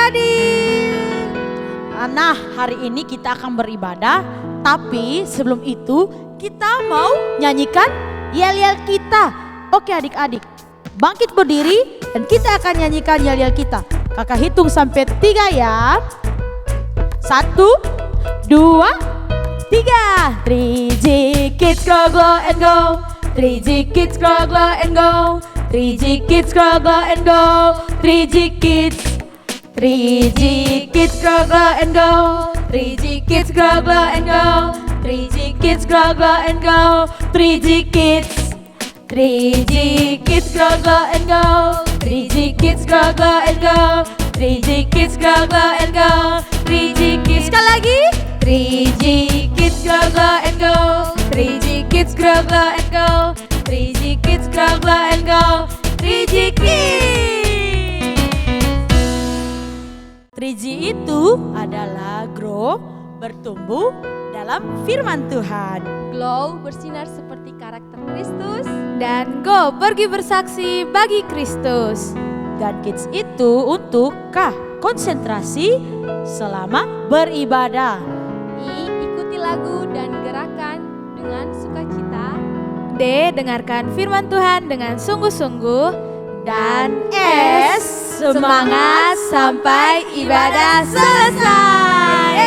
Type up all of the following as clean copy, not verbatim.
adik-adik. Nah, hari ini kita akan beribadah, tapi sebelum itu kita mau nyanyikan yel-yel kita. Oke adik-adik, bangkit berdiri dan kita akan nyanyikan yel-yel kita. Kakak hitung sampai 3 ya. 1, 2, 3. 3G Kids Grow Glow and Go. 3G Kids Grow Glow and Go. 3G Kids Grow Glow and Go. 3G Kids. 3G Kids Grow Glow and Go. 3G Kids Grow Glow and Go. 3G Kids Grow Glow and Go. 3G Kids. 3G Kids Grow Glow and Go. 3G Kids Grow Glow and Go. 3G Kids Grow Glow and Go. 3G Kids. Sekali lagi. 3G Kids Grow Glow and Go. 3G Kids Grow Glow and Go. 3G Kids Grow Glow and Go. 3G Kids. 3G itu adalah grow, bertumbuh dalam firman Tuhan. Glow bersinar seperti karakter Kristus. Dan go pergi bersaksi bagi Kristus. Dan kids itu untuk K, konsentrasi selama beribadah. I, ikuti lagu dan gerakan dengan sukacita. D, dengarkan firman Tuhan dengan sungguh-sungguh. Dan S, semangat sampai ibadah selesai.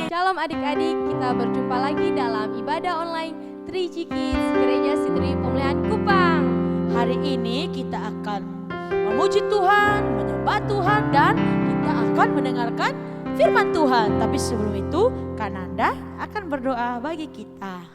Shalom adik-adik, kita berjumpa lagi dalam ibadah online 3G Kids Gereja Sitri Pemulihan Kupang. Hari ini kita akan memuji Tuhan, menyembah Tuhan, dan kita akan mendengarkan firman Tuhan. Tapi sebelum itu, Kananda akan berdoa bagi kita.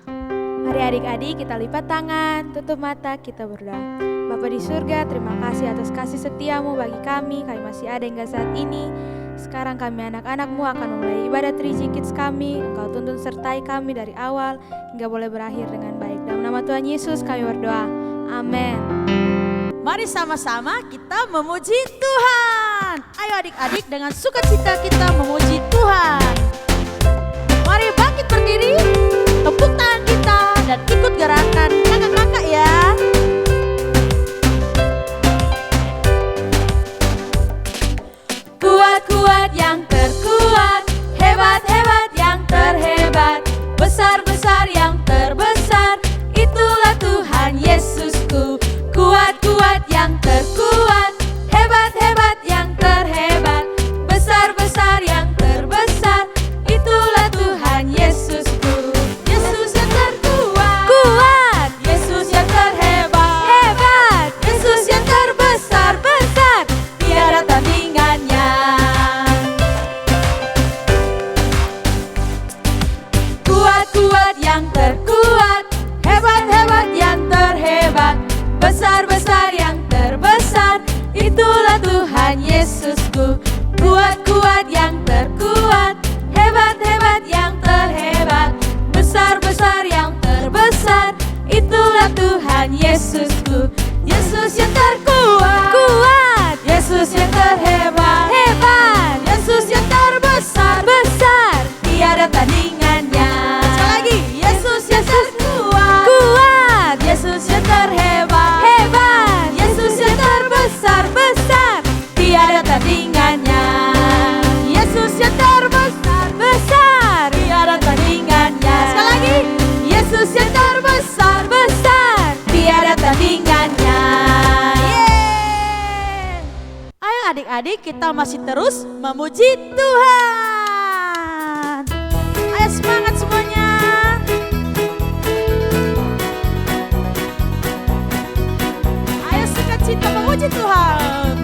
Mari adik-adik kita lipat tangan, tutup mata, kita berdoa. Bapa di surga, terima kasih atas kasih setiamu bagi kami masih ada hingga saat ini. Sekarang kami anak-anakmu akan memulai ibadah 3G Kids kami. Engkau tuntun sertai kami dari awal hingga boleh berakhir dengan baik. Dalam nama Tuhan Yesus kami berdoa, amin. Mari sama-sama kita memuji Tuhan. Ayo adik-adik, dengan sukacita kita memuji Tuhan. Mari bangkit berdiri, tepuk tangan kita, dan ikut gerakan kakak-kakak ya. Kuat-kuat yang terkuat, hebat-hebat yang terhebat, besar-besar yang terbesar, itulah Tuhan Yesusku. Kuat-kuat yang terkuat, hebat-hebat yang terhebat, besar-besar yang terbesar, itulah Tuhan Yesusku. Yesus yang terkuat, kuat. Yesus yang terhebat, hebat. Yesus yang terbesar, besar, tiada tandingannya. Kuat-kuat yang terkuat, hebat-hebat yang terhebat, besar-besar yang terbesar, itulah Tuhan Yesusku. Kuat-kuat yang terkuat, hebat-hebat yang terhebat, besar-besar yang terbesar, itulah Tuhan Yesusku. Yesus yang terkuat, kuat. Yesus yang terhebat, hebat. Yesus yang terbesar, besar, tiada tandingannya. Sekali lagi, Yesus yang terkuat, kuat. Yesus yang terhebat, hebat. Yesus yang terbesar, besar, tiada tandingannya. Yesus yang terbesar, besar, tiada tandingannya. Sekali lagi, Yesus yang terbesar, besar, tiada tandingannya. Ayo adik-adik, kita masih terus memuji Tuhan. Ayo semangat semuanya. Ayo sukacita memuji Tuhan.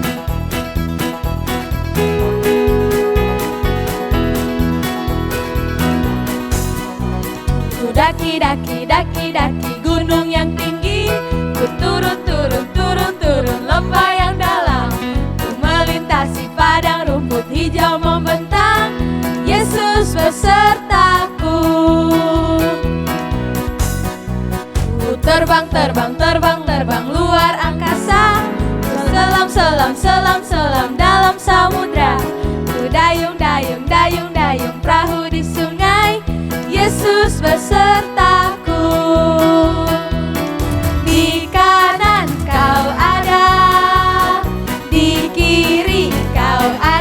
Ku daki, daki, daki, daki gunung yang tinggi. Ku turun, turun, turun, turun lembah yang dalam. Ku melintasi padang rumput hijau membentang. Yesus besertaku. Ku terbang, terbang, terbang, terbang luar angkasa. Ku selam, selam, selam, selam dalam samudra. Ku dayung, dayung, dayung, dayung perahu di sungai. Yesus besertaku. Di kanan kau ada, di kiri kau ada.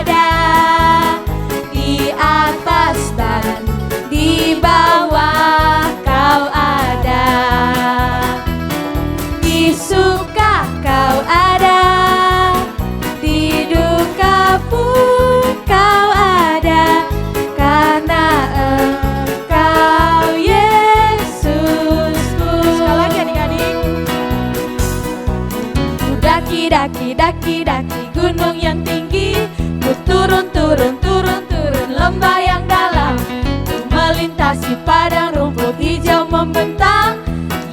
daki, daki, daki, daki gunung yang tinggi. Ku turun, turun, turun, turun lembah yang dalam. Ku melintasi padang rumput hijau membentang.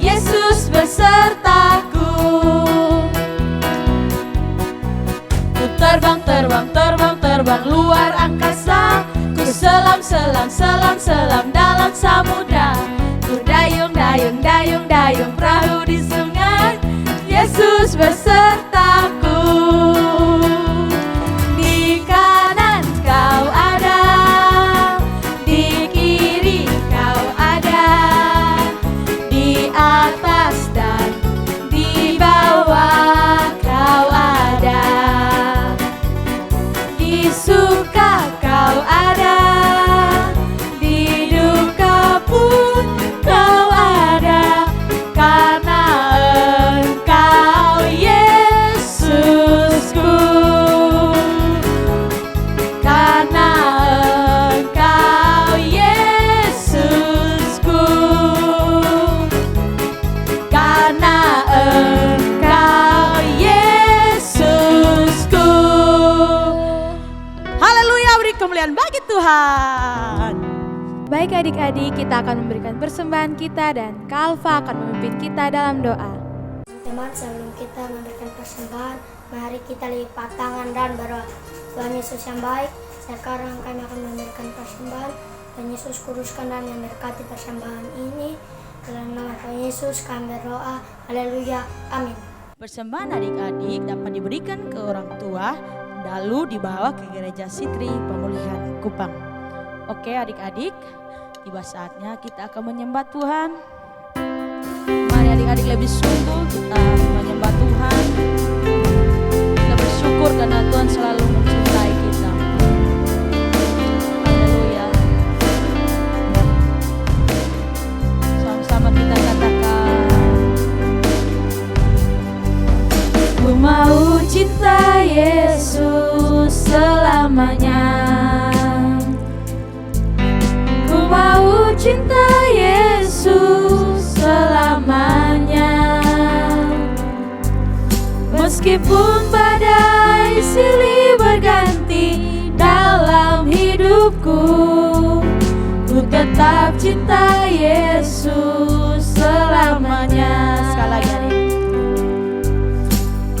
Yesus besertaku. Ku terbang, terbang, terbang, terbang luar angkasa. Ku selam, selam, selam, selam dalam samudra. Ku dayung, dayung, dayung, dayung perahu di sungai. Yesus besertaku. Di kanan kau ada, di kiri kau ada, di atas dan di bawah kau ada. Di suka kau ada, di duka pun kau ada, karena Engkau Yesusku. Karena Engkau Yesusku. Karena Engkau Yesusku. Haleluya, beri kemuliaan bagi Tuhan. Baik adik-adik, kita akan memberikan persembahan kita dan Kak Alfa akan memimpin kita dalam doa. Teman, sebelum kita memberikan persembahan, mari kita lipat tangan dan berdoa. Tuhan Yesus yang baik, sekarang kami akan memberikan persembahan. Tuhan Yesus kuduskan dan memberkati persembahan ini. Dalam nama Tuhan Yesus kami berdoa. Haleluya. Amin. Persembahan adik-adik dapat diberikan ke orang tua, lalu dibawa ke Gereja Sitri Pemulihan Kupang. Oke adik-adik, tiba saatnya kita akan menyembah Tuhan. Mari adik-adik lebih sungguh kita menyembah Tuhan. Kita bersyukur karena Tuhan selalu mencintai kita. Haleluya. Sama-sama kita katakan. Ku mau cinta Yesus selamanya. Ku mau cinta Yesus selamanya. Meskipun badai silih berganti dalam hidupku, ku tetap cinta Yesus selamanya. Sekali lagi adik.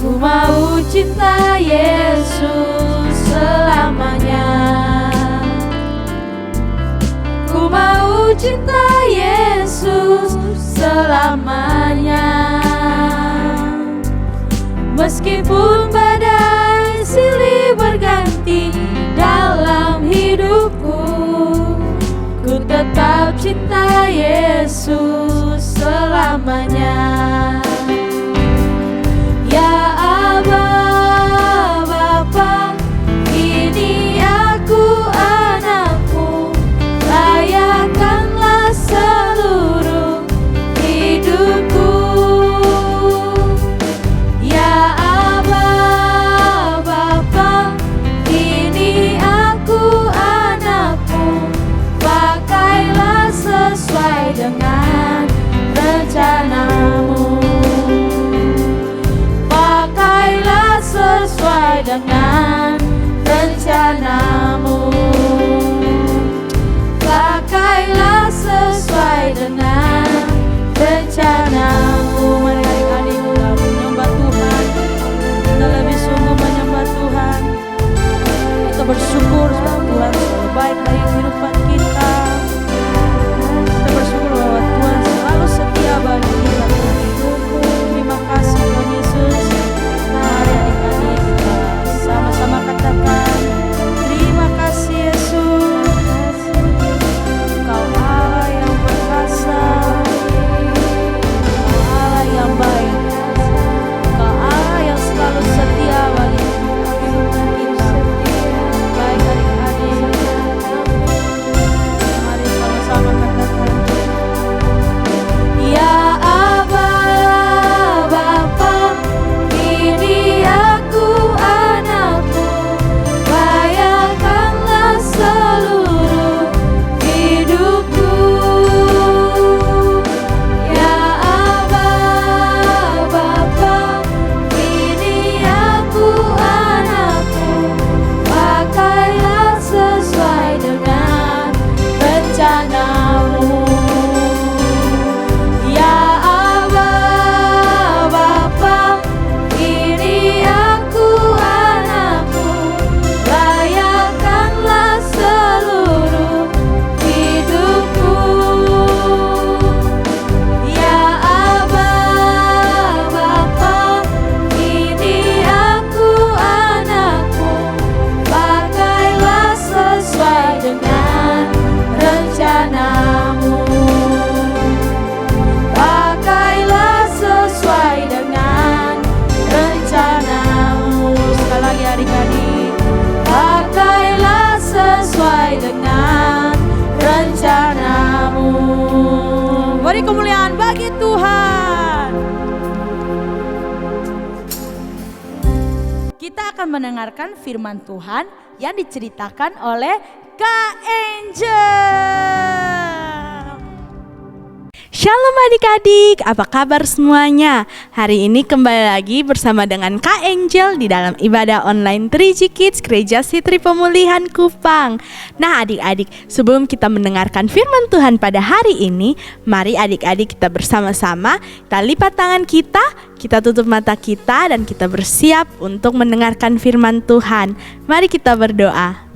Ku mau cinta Yesus selamanya. Ku mau cinta Yesus selamanya. Meskipun badai silih berganti dalam hidupku, ku tetap cinta Yesus selamanya. Ya Aba, Bapa, ini aku anakmu, layakanlah seluruh hidupku. Ya Aba, Bapa, ini aku anakmu, pakailah sesuai dengan rencanamu. Pakailah sesuai dengan rencanamu. Pakailah sesuai dengan rencanamu. Mari adik-adik kita menyembah Tuhan. Kita lebih sungguh menyembah Tuhan. Kita bersyukur sebab Tuhan selalu baik bagi kehidupan kita. Kita bersyukur bahwa Tuhan selalu setia bagi kita. Terima kasih Tuhan Yesus. Mari adik-adik kita sama kita akan mendengarkan firman Tuhan yang diceritakan oleh Kak Angel. Shalom adik-adik, apa kabar semuanya? Hari ini kembali lagi bersama dengan Kak Angel di dalam ibadah online 3G Kids Gereja Sitri Pemulihan Kupang. Nah adik-adik, sebelum kita mendengarkan firman Tuhan pada hari ini, mari adik-adik kita bersama-sama, kita lipat tangan kita tutup mata kita dan kita bersiap untuk mendengarkan firman Tuhan. Mari kita berdoa.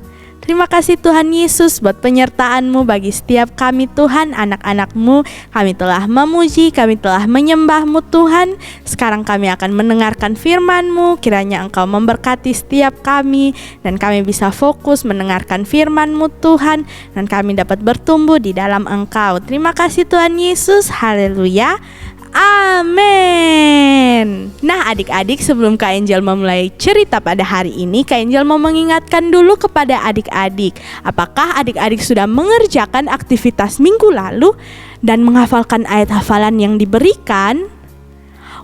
Terima kasih Tuhan Yesus buat penyertaan-Mu bagi setiap kami Tuhan, anak-anak-Mu. Kami telah memuji, kami telah menyembah-Mu Tuhan. Sekarang kami akan mendengarkan firman-Mu. Kiranya Engkau memberkati setiap kami dan kami bisa fokus mendengarkan firman-Mu Tuhan. Dan kami dapat bertumbuh di dalam Engkau. Terima kasih Tuhan Yesus, haleluya. Amin. Nah adik-adik, sebelum Kak Angel memulai cerita pada hari ini, Kak Angel mau mengingatkan dulu kepada adik-adik. Apakah adik-adik sudah mengerjakan aktivitas minggu lalu dan menghafalkan ayat hafalan yang diberikan?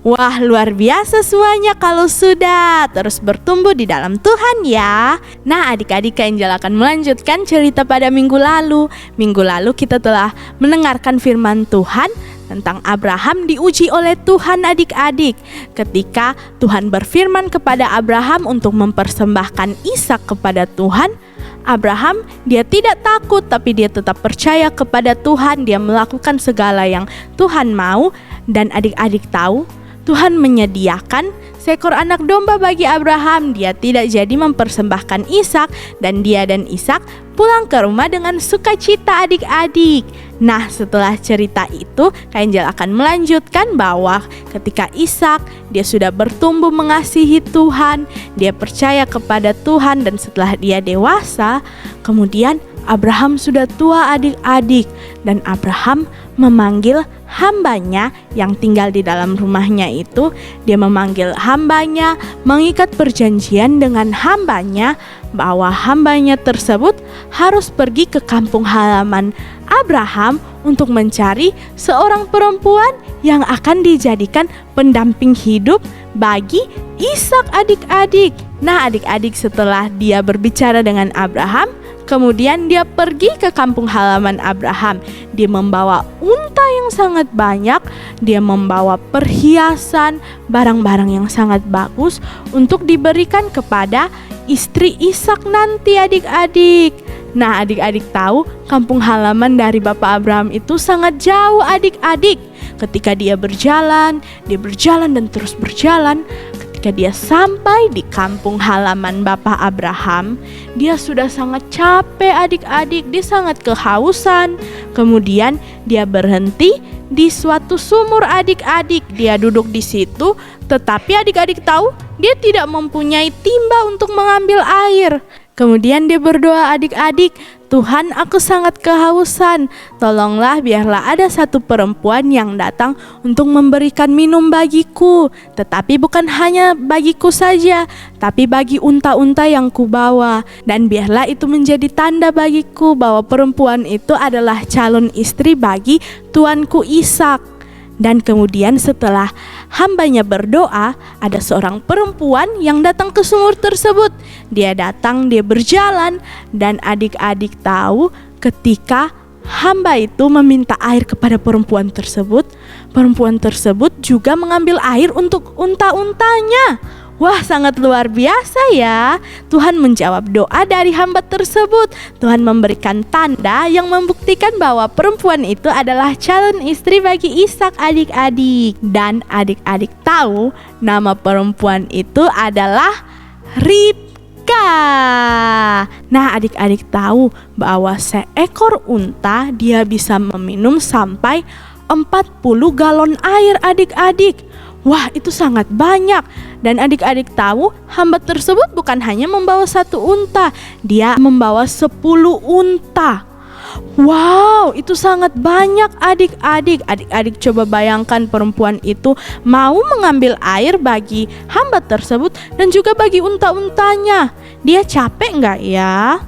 Wah, luar biasa semuanya kalau sudah. Terus bertumbuh di dalam Tuhan ya. Nah adik-adik, Kak Angel akan melanjutkan cerita pada minggu lalu. Minggu lalu kita telah mendengarkan firman Tuhan tentang Abraham diuji oleh Tuhan adik-adik. Ketika Tuhan berfirman kepada Abraham untuk mempersembahkan Ishak kepada Tuhan, Abraham dia tidak takut tapi dia tetap percaya kepada Tuhan. Dia melakukan segala yang Tuhan mau. Dan adik-adik tahu, Tuhan menyediakan seekor anak domba bagi Abraham. Dia tidak jadi mempersembahkan Ishak dan dia dan Ishak pulang ke rumah dengan sukacita adik-adik. Nah setelah cerita itu, Kak Angel akan melanjutkan bahwa ketika Ishak dia sudah bertumbuh mengasihi Tuhan, dia percaya kepada Tuhan, dan setelah dia dewasa, kemudian Abraham sudah tua adik-adik, dan Abraham memanggil hambanya yang tinggal di dalam rumahnya itu. Dia memanggil hambanya, mengikat perjanjian dengan hambanya bahwa hambanya tersebut harus pergi ke kampung halaman Abraham untuk mencari seorang perempuan yang akan dijadikan pendamping hidup bagi Ishak adik-adik. Nah adik-adik, setelah dia berbicara dengan Abraham, kemudian dia pergi ke kampung halaman Abraham. Dia membawa unta yang sangat banyak, dia membawa perhiasan, barang-barang yang sangat bagus untuk diberikan kepada istri Ishak nanti adik-adik. Nah adik-adik tahu, kampung halaman dari Bapak Abraham itu sangat jauh adik-adik. Ketika dia berjalan dan terus berjalan, ketika dia sampai di kampung halaman Bapak Abraham, dia sudah sangat capek adik-adik, dia sangat kehausan. Kemudian dia berhenti di suatu sumur adik-adik. Dia duduk di situ, tetapi adik-adik tahu dia tidak mempunyai timba untuk mengambil air. Kemudian dia berdoa adik-adik, Tuhan aku sangat kehausan, tolonglah biarlah ada satu perempuan yang datang untuk memberikan minum bagiku. Tetapi bukan hanya bagiku saja, tapi bagi unta-unta yang kubawa. Dan biarlah itu menjadi tanda bagiku bahwa perempuan itu adalah calon istri bagi tuanku Ishak. Dan kemudian setelah hambanya berdoa, ada seorang perempuan yang datang ke sumur tersebut. Dia datang, dia berjalan, dan adik-adik tahu ketika hamba itu meminta air kepada perempuan tersebut juga mengambil air untuk unta-untanya. Wah, sangat luar biasa ya. Tuhan menjawab doa dari hamba tersebut. Tuhan memberikan tanda yang membuktikan bahwa perempuan itu adalah calon istri bagi Ishak adik-adik. Dan adik-adik tahu nama perempuan itu adalah Ribka. Nah adik-adik tahu bahwa seekor unta dia bisa meminum sampai 40 galon air adik-adik. Wah, itu sangat banyak. Dan adik-adik tahu, hamba tersebut bukan hanya membawa satu unta, dia membawa 10 unta. Wow, itu sangat banyak adik-adik. Adik-adik coba bayangkan perempuan itu mau mengambil air bagi hamba tersebut dan juga bagi unta-untanya. Dia capek nggak ya?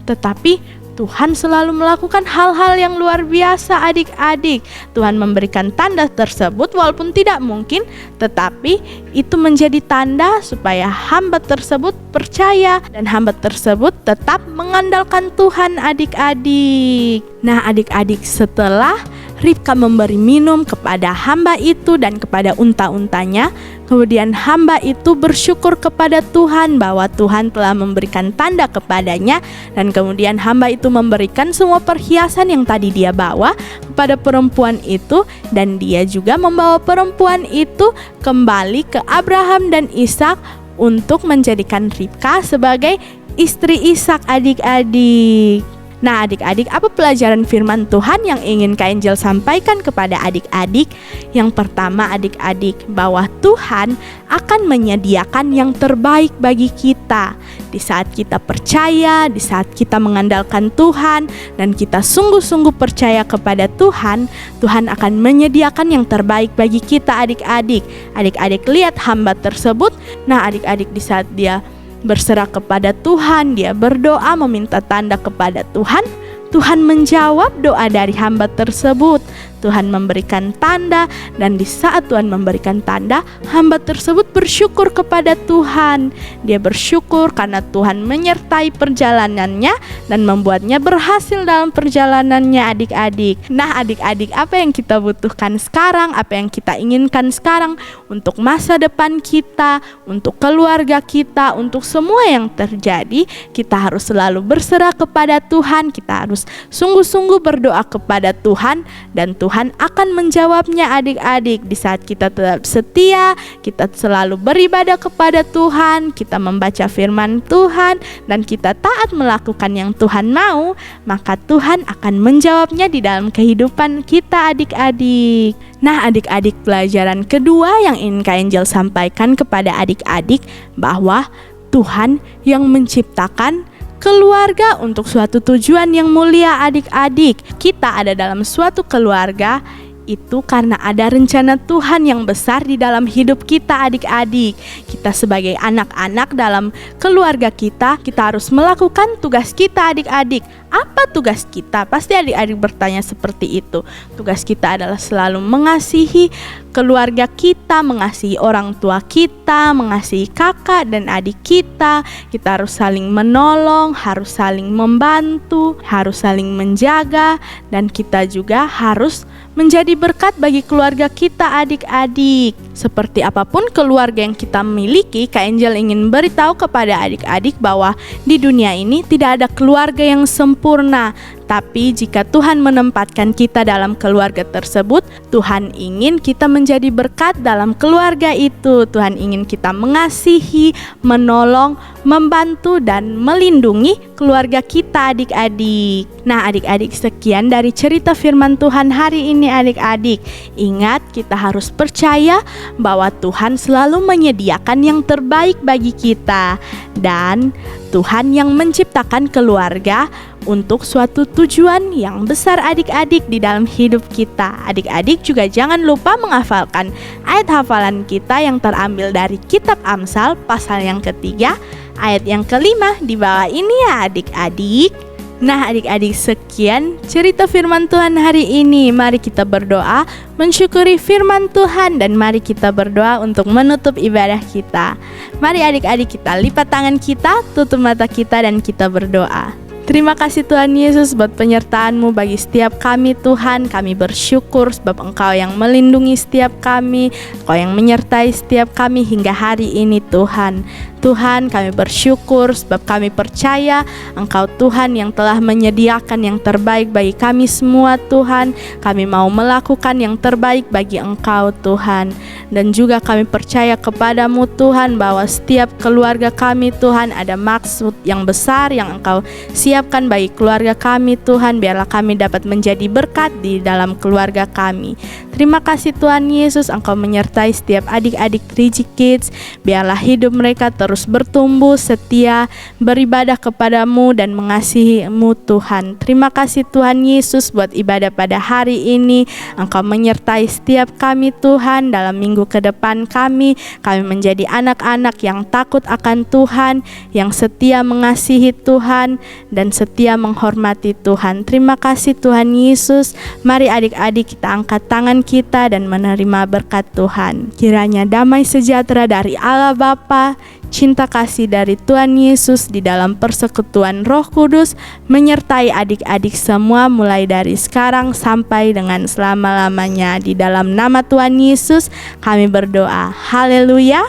Tetapi Tuhan selalu melakukan hal-hal yang luar biasa adik-adik. Tuhan memberikan tanda tersebut walaupun tidak mungkin, tetapi itu menjadi tanda supaya hamba tersebut percaya dan hamba tersebut tetap mengandalkan Tuhan adik-adik. Nah adik-adik, setelah Ribka memberi minum kepada hamba itu dan kepada unta-untanya, kemudian hamba itu bersyukur kepada Tuhan bahwa Tuhan telah memberikan tanda kepadanya, dan kemudian hamba itu memberikan semua perhiasan yang tadi dia bawa kepada perempuan itu, dan dia juga membawa perempuan itu kembali ke Abraham dan Ishak untuk menjadikan Ribka sebagai istri Ishak adik-adik. Nah adik-adik, apa pelajaran firman Tuhan yang ingin Kak Angel sampaikan kepada adik-adik? Yang pertama adik-adik, bahwa Tuhan akan menyediakan yang terbaik bagi kita. Di saat kita percaya, di saat kita mengandalkan Tuhan, dan kita sungguh-sungguh percaya kepada Tuhan, Tuhan akan menyediakan yang terbaik bagi kita adik-adik. Adik-adik lihat hamba tersebut, nah adik-adik di saat dia berserah kepada Tuhan, dia berdoa meminta tanda kepada Tuhan, Tuhan menjawab doa dari hamba tersebut. Tuhan memberikan tanda, dan di saat Tuhan memberikan tanda, hamba tersebut bersyukur kepada Tuhan. Dia bersyukur karena Tuhan menyertai perjalanannya dan membuatnya berhasil dalam perjalanannya adik-adik. Nah adik-adik, apa yang kita butuhkan sekarang, apa yang kita inginkan sekarang untuk masa depan kita, untuk keluarga kita, untuk semua yang terjadi, kita harus selalu berserah kepada Tuhan. Kita harus sungguh-sungguh berdoa kepada Tuhan, dan Tuhan akan menjawabnya adik-adik. Di saat kita tetap setia, kita selalu beribadah kepada Tuhan, kita membaca firman Tuhan, dan kita taat melakukan yang Tuhan mau, maka Tuhan akan menjawabnya di dalam kehidupan kita adik-adik. Nah adik-adik, pelajaran kedua yang ingin Kak Angel sampaikan kepada adik-adik, bahwa Tuhan yang menciptakan keluarga untuk suatu tujuan yang mulia adik-adik. Kita ada dalam suatu keluarga itu karena ada rencana Tuhan yang besar di dalam hidup kita adik-adik. Kita sebagai anak-anak dalam keluarga kita harus melakukan tugas kita adik-adik. Apa tugas kita? Pasti adik-adik bertanya seperti itu. Tugas kita adalah selalu mengasihi keluarga kita, mengasihi orang tua kita, mengasihi kakak dan adik kita. Kita harus saling menolong, harus saling membantu, harus saling menjaga, dan kita juga harus menjadi berkat bagi keluarga kita adik-adik. Seperti apapun keluarga yang kita miliki, Kak Angel ingin beritahu kepada adik-adik bahwa di dunia ini tidak ada keluarga yang sempurna. Tapi jika Tuhan menempatkan kita dalam keluarga tersebut, Tuhan ingin kita menjadi berkat dalam keluarga itu. Tuhan ingin kita mengasihi, menolong, membantu, dan melindungi keluarga kita adik-adik. Nah adik-adik, sekian dari cerita firman Tuhan hari ini adik-adik. Ingat, kita harus percaya bahwa Tuhan selalu menyediakan yang terbaik bagi kita. Dan Tuhan yang menciptakan keluarga untuk suatu tujuan yang besar adik-adik di dalam hidup kita. Adik-adik juga jangan lupa menghafalkan ayat hafalan kita yang terambil dari kitab Amsal pasal yang ketiga, ayat yang kelima di bawah ini ya adik-adik. Nah adik-adik, sekian cerita firman Tuhan hari ini. Mari kita berdoa mensyukuri firman Tuhan, dan mari kita berdoa untuk menutup ibadah kita. Mari adik-adik, kita lipat tangan kita, tutup mata kita, dan kita berdoa. Terima kasih Tuhan Yesus buat penyertaan-Mu bagi setiap kami Tuhan. Kami bersyukur sebab Engkau yang melindungi setiap kami, Engkau yang menyertai setiap kami hingga hari ini Tuhan. Tuhan, kami bersyukur sebab kami percaya Engkau Tuhan yang telah menyediakan yang terbaik bagi kami semua Tuhan. Kami mau melakukan yang terbaik bagi Engkau Tuhan. Dan juga kami percaya kepadamu Tuhan bahwa setiap keluarga kami Tuhan ada maksud yang besar yang Engkau siapkan bagi keluarga kami Tuhan. Biarlah kami dapat menjadi berkat di dalam keluarga kami. Terima kasih Tuhan Yesus, Engkau menyertai setiap adik-adik 3G Kids. Biarlah hidup mereka terus bertumbuh, setia, beribadah kepadamu dan mengasihi-Mu Tuhan. Terima kasih Tuhan Yesus buat ibadah pada hari ini. Engkau menyertai setiap kami Tuhan dalam minggu minggu ke depan kami menjadi anak-anak yang takut akan Tuhan, yang setia mengasihi Tuhan dan setia menghormati Tuhan. Terima kasih Tuhan Yesus. Mari adik-adik kita angkat tangan kita dan menerima berkat Tuhan. Kiranya damai sejahtera dari Allah Bapa, cinta kasih dari Tuhan Yesus di dalam persekutuan Roh Kudus menyertai adik-adik semua mulai dari sekarang sampai dengan selama-lamanya. Di dalam nama Tuhan Yesus kami berdoa. Haleluya.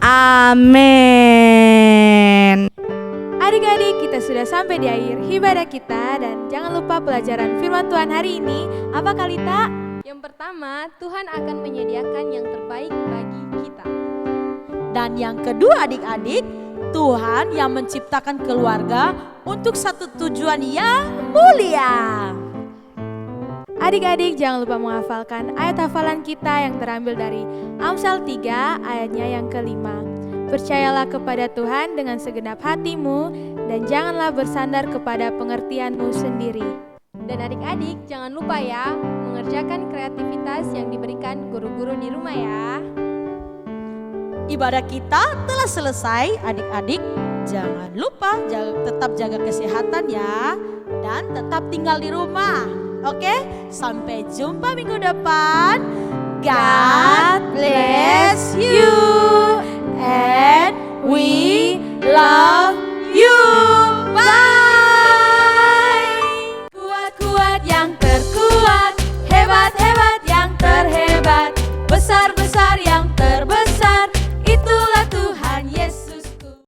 Amin. Adik-adik, kita sudah sampai di akhir ibadah kita dan jangan lupa pelajaran firman Tuhan hari ini. Apa Kalita? Yang pertama, Tuhan akan menyediakan yang terbaik bagi kita. Dan yang kedua adik-adik, Tuhan yang menciptakan keluarga untuk satu tujuan yang mulia. Adik-adik jangan lupa menghafalkan ayat hafalan kita yang terambil dari Amsal 3 ayatnya yang kelima. Percayalah kepada Tuhan dengan segenap hatimu dan janganlah bersandar kepada pengertianmu sendiri. Dan adik-adik jangan lupa ya mengerjakan kreativitas yang diberikan guru-guru di rumah ya. Ibadah kita telah selesai adik-adik. Jangan lupa tetap jaga kesehatan ya. Dan tetap tinggal di rumah. Oke, sampai jumpa minggu depan. God bless you. And we love you. Bye. Kuat-kuat yang terkuat, hebat